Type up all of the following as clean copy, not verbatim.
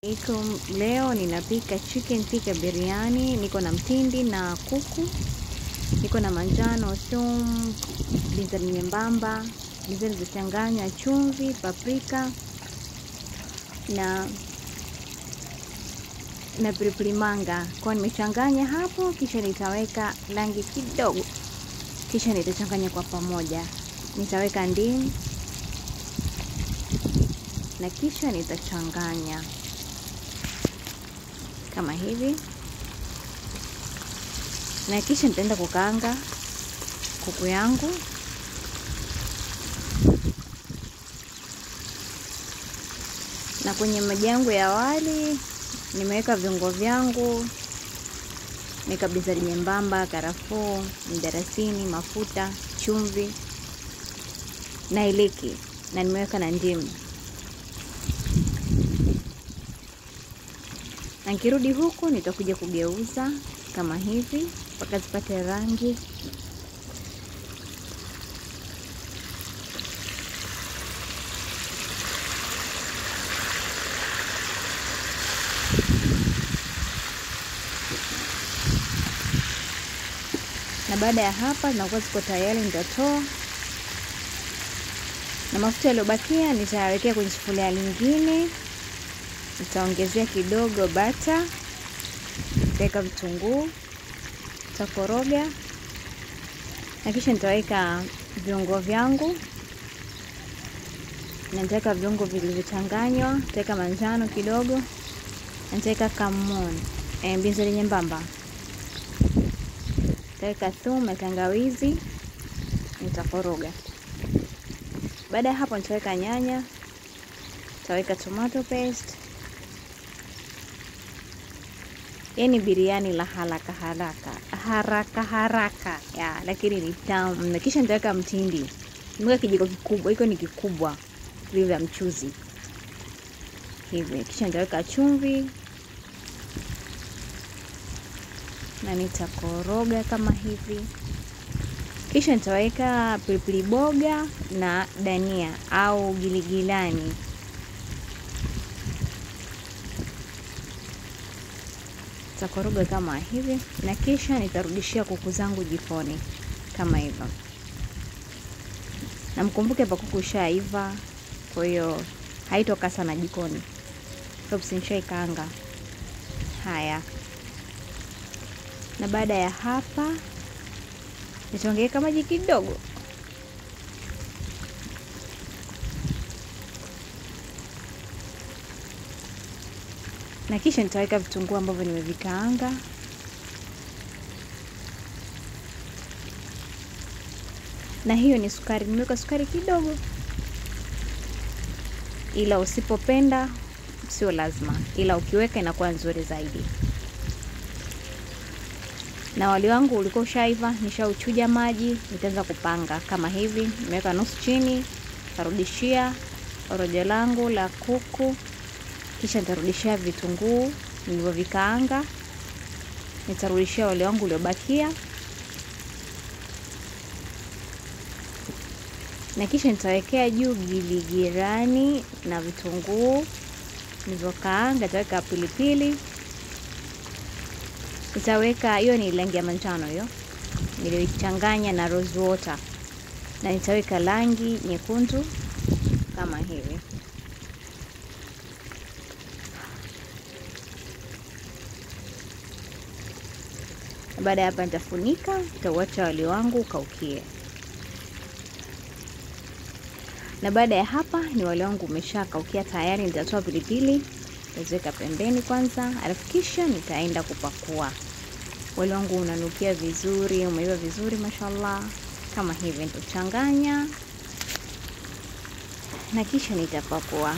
Leo ninapika chicken tikka biryani. Niko na mtindi na kuku. Niko na manjano, thum, binzari nyembamba, binzari zilizochanganywa, chumvi, paprika na pilipili manga. Kwa nimechanganya hapo, kisha nitaweka rangi kidogo. Kisha nitachanganya kwa pamoja. Nitaweka ndimu na kisha nitachanganya kama hivi. Na kisha nitaenda kukaanga kuku yangu. Na kwenye maji yangu ya wali nimeweka viungo vyangu. Nimeweka binzari nyembamba, karafuu, mdalasini, mafuta, chumvi na iliki, na nimeweka na ndimu. Na nikirudi huku nitakuja kugeuza kama hivi mpaka zipate rangi. Na baada ya hapa zinakuwa ziko tayari, nitatoa. Na mafuta yaliyobakia nitayawekea kwenye sufuria lingine. Nitaongezea kidogo bata. Nitaweka vitunguu, nitakoroga. Na kisha nitaweka viungo vyangu. Na nitaweka viungo vilivyochanganywa. Nitaweka manjano kidogo. Na nitaweka kamon, binzari nyembamba. Nitaweka thum na tangawizi. Nitakoroga. Baada ya hapo nitaweka nyanya. Nitaweka tomato paste. Yani biryani la haraka ya, lakini ni tamu. Na kisha nitaweka mtindi. Nimeweka kijiko kikubwa, iko ni kikubwa vile vya mchuzi hivi. Kisha nitaweka chumvi na nitakoroga kama hivi. Kisha nitaweka pilipili boga na dania au giligilani. Nitakoroga kama hivi, na kisha nitarudishia kuku zangu jikoni kama hivyo. Na mkumbuke hapa kuku shaiva, kwa hiyo haitoka sana jikoni. Sababu nishaikaanga. Haya. Na baada ya hapa nitaongeza maji kidogo. Na kisha nitaweka vitunguu ambavyo nimevikaanga. Na hiyo ni sukari, nimeweka sukari kidogo. Ila usipopenda sio lazima, ila ukiweka inakuwa nzuri zaidi. Na wali wangu ulikuwa ushaiva, nishauchuja maji, nitaanza kupanga kama hivi. Nimeweka nusu chini, nitarudishia rojo langu la kuku. Kisha nitarudishia vitunguu nilivyovikaanga. Nitarudishia wali wangu uliobakia. Na kisha nitawekea juu giligirani na vitunguu nilivyokaanga. Nitaweka pilipili. Nitaweka, hiyo ni rangi ya manjano hiyo, nilichanganya na rose water. Na nitaweka rangi nyekundu kama hivi. Baada ya hapa nitafunika, nitauacha wali wangu ukaukie. Na baada ya hapa ni wali wangu umeshakaukia tayari. Nitatoa pilipili, nitaweka pembeni kwanza, alafu kisha nitaenda kupakua. Wali wangu unanukia vizuri, umeiva vizuri mashallah. Kama hivi nitachanganya. Na kisha nitapakua.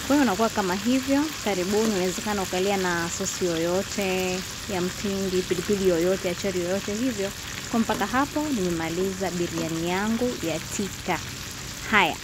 Kwa hiyo unakuwa kama hivyo. Karibuni, unawezekana ukalia na sosi yoyote ya mtindi, pilipili yoyote, achari yoyote hivyo. Kwa mpaka hapo nimemaliza biryani yangu ya tikka. Haya.